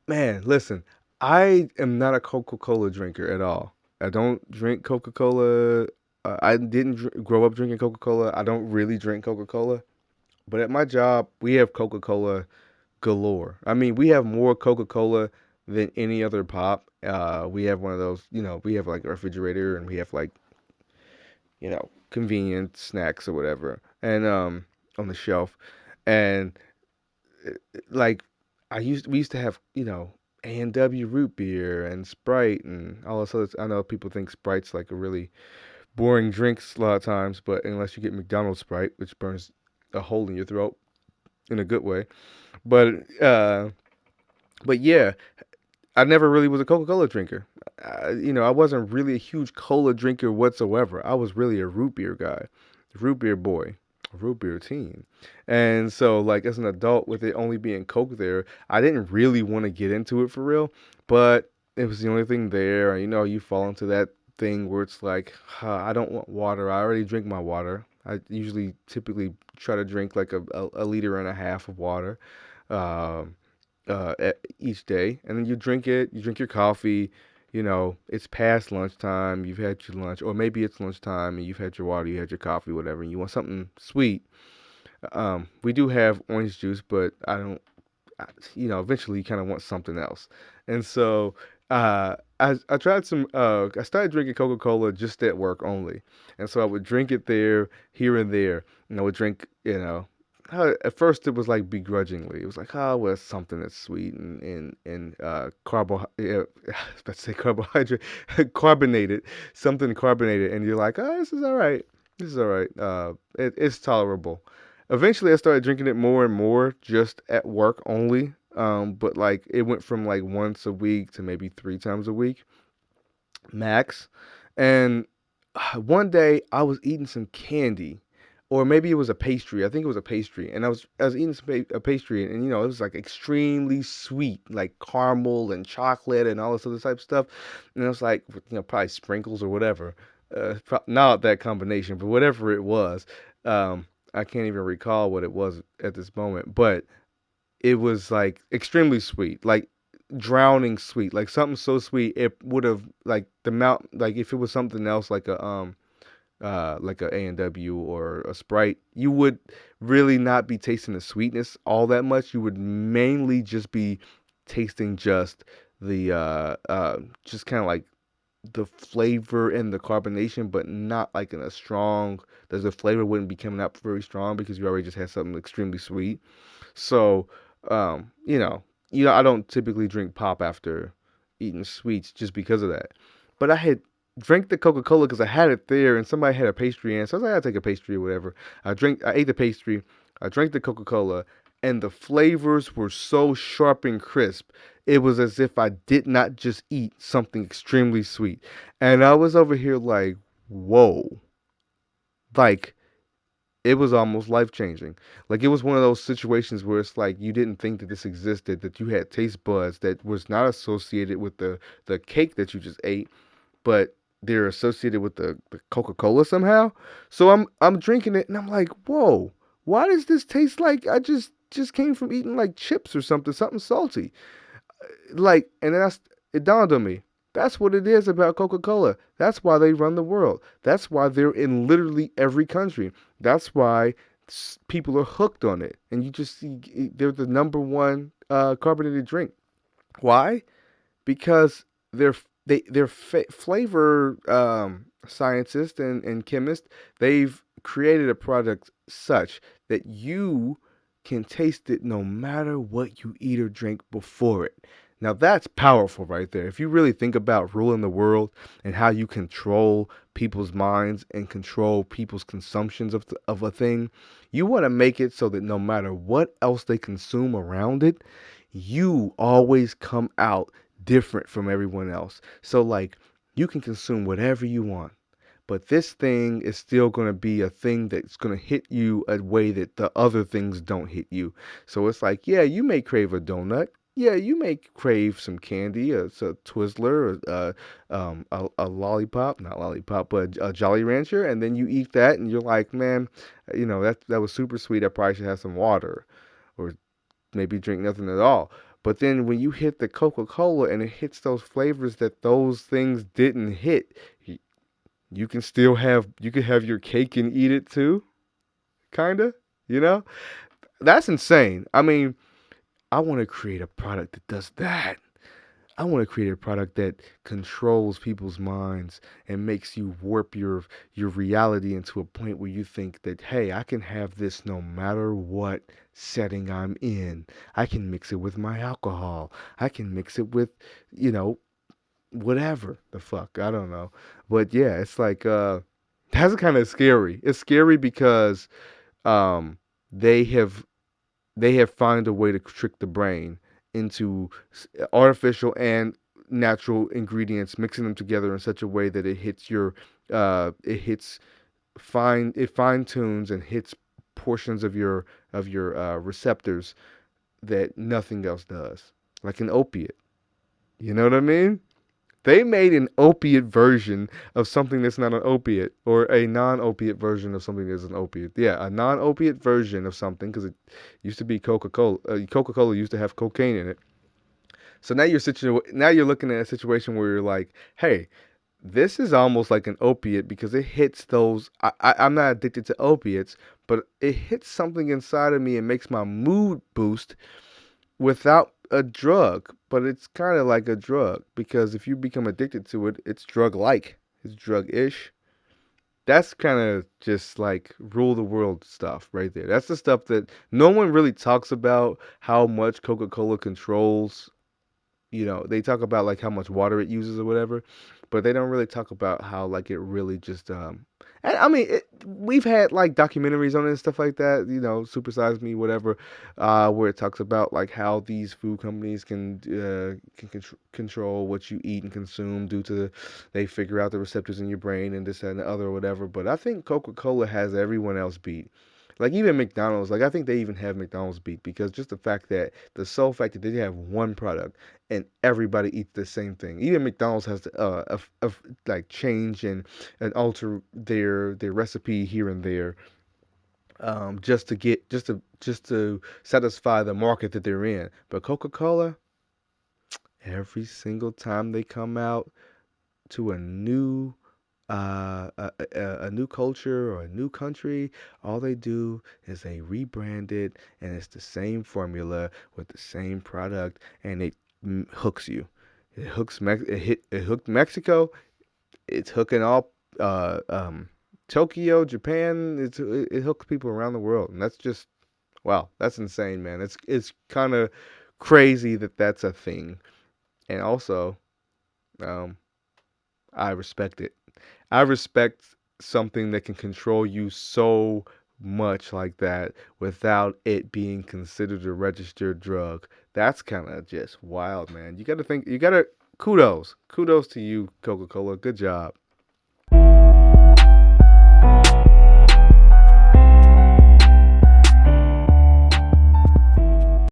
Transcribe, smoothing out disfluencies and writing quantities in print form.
Man, listen, I am not a Coca Cola drinker at all. I don't drink Coca Cola. I didn't grow up drinking Coca Cola. I don't really drink Coca Cola. But at my job, we have Coca Cola galore. I mean, we have more Coca Cola than any other pop. We have one of those, we have like a refrigerator and we have like, convenient snacks or whatever, and on the shelf, and like we used to have, A&W root beer and Sprite and all this other. I know people think Sprite's like a really boring drink a lot of times, but unless you get McDonald's Sprite, which burns a hole in your throat in a good way. But but yeah, I never really was a Coca-Cola drinker. I wasn't really a huge cola drinker whatsoever. I was really a root beer guy, root beer boy, root beer teen. And so, like, as an adult, with it only being Coke there, I didn't really want to get into it for real. But it was the only thing there. You fall into that thing where it's like, I don't want water. I already drink my water. I usually typically try to drink like a liter and a half of water. Um, each day, and then you drink it. You drink your coffee. It's past lunchtime. You've had your lunch, or maybe it's lunchtime and you've had your water, you had your coffee, whatever. And you want something sweet. We do have orange juice, but I don't. Eventually you kind of want something else, and so I tried some. I started drinking Coca Cola just at work only, and so I would drink it there, here and there, and I would drink. At first it was like begrudgingly. It was like, oh, well, it's something that's sweet and carbo. Yeah, I was about to say carbohydrate, carbonated, something carbonated, and you're like, oh, this is all right. This is all right. It's tolerable. Eventually, I started drinking it more and more just at work only. But like it went from like once a week to maybe three times a week max. And one day I was eating some candy, or maybe it was a pastry. I think it was a pastry, and I was eating a pastry, and it was like extremely sweet, like caramel and chocolate and all this other type of stuff. And it was like probably sprinkles or whatever. Not that combination, but whatever it was. I can't even recall what it was at this moment, but it was like extremely sweet, like drowning sweet, like something so sweet it would have like the amount, like if it was something else like a A&W or a Sprite, you would really not be tasting the sweetness all that much. You would mainly just be tasting just the just kind of like the flavor and the carbonation, but not like in a strong. The flavor wouldn't be coming out very strong because you already just had something extremely sweet. So, um, you know, I don't typically drink pop after eating sweets just because of that. But I had drank the Coca Cola because I had it there, and somebody had a pastry, and so I was like, I'll take a pastry or whatever. I ate the pastry, I drank the Coca Cola, and the flavors were so sharp and crisp. It was as if I did not just eat something extremely sweet, and I was over here like, whoa, like it was almost life changing. Like it was one of those situations where it's like you didn't think that this existed, that you had taste buds that was not associated with the cake that you just ate, but they're associated with the Coca Cola somehow. So I'm drinking it and I'm like, whoa, why does this taste like I just came from eating like chips or something salty? Like, and then it dawned on me. That's what it is about Coca Cola. That's why they run the world. That's why they're in literally every country. That's why people are hooked on it. And you just see they're the number one carbonated drink. Why? Because they're flavor scientists and chemists. They've created a product such that you can taste it no matter what you eat or drink before it. Now that's powerful right there. If you really think about ruling the world and how you control people's minds and control people's consumptions of a thing, you want to make it so that no matter what else they consume around it, you always come out different from everyone else. So like you can consume whatever you want, but this thing is still going to be a thing that's going to hit you a way that the other things don't hit you. So it's like, yeah, you may crave a donut. Yeah, you may crave some candy, a Twizzler, a lollipop, not lollipop, but a Jolly Rancher, and then you eat that, and you're like, man, that was super sweet. I probably should have some water, or maybe drink nothing at all. But then when you hit the Coca Cola and it hits those flavors that those things didn't hit, you can still have you can have your cake and eat it too, kinda. You know, that's insane. I mean, I want to create a product that does that. I want to create a product that controls people's minds and makes you warp your reality into a point where you think that, hey, I can have this no matter what setting I'm in. I can mix it with my alcohol. I can mix it with, you know, whatever the fuck. I don't know. But yeah, it's like that's kind of scary. It's scary because um they have they have found a way to trick the brain into artificial and natural ingredients, mixing them together in such a way that it hits your, it hits it fine tunes and hits portions of your receptors that nothing else does, like an opiate. You know what I mean? They made an opiate version of something that's not an opiate, or a non-opiate version of something that's an opiate. Yeah, a non-opiate version of something because it used to be Coca Cola. Coca Cola used to have cocaine in it. So now you're looking at a situation where you're like, hey, this is almost like an opiate because it hits those. I'm not addicted to opiates, but it hits something inside of me and makes my mood boost without a drug, but it's kind of like a drug because if you become addicted to it, it's drug like, it's drug ish. That's kind of just like rule the world stuff right there. That's the stuff that no one really talks about how much Coca Cola controls. You know, they talk about like how much water it uses or whatever, but they don't really talk about how like it really just and I mean we've had like documentaries on it and stuff like that, you know, Super Size Me, whatever, where it talks about like how these food companies control what you eat and consume due to they figure out the receptors in your brain and this and the other or whatever. But I think Coca-Cola has everyone else beat. Like even McDonald's, like I think they even have McDonald's beat because just the fact that the sole fact that they have one product and everybody eats the same thing. Even McDonald's has to like change and alter their recipe here and there, just to get just to satisfy the market that they're in. But Coca Cola, every single time they come out to a new culture or a new country, all they do is they rebrand it, and it's the same formula with the same product, and it hooks you. It hooks it hooked Mexico. It's hooking all uh, um, Tokyo, Japan. It hooks people around the world, and that's just wow. That's insane, man. It's kind of crazy that that's a thing, and also um, I respect it. I respect something that can control you so much like that without it being considered a registered drug. That's kind of just wild, man. You got to think, you got to kudos. Kudos to you, Coca-Cola. Good job.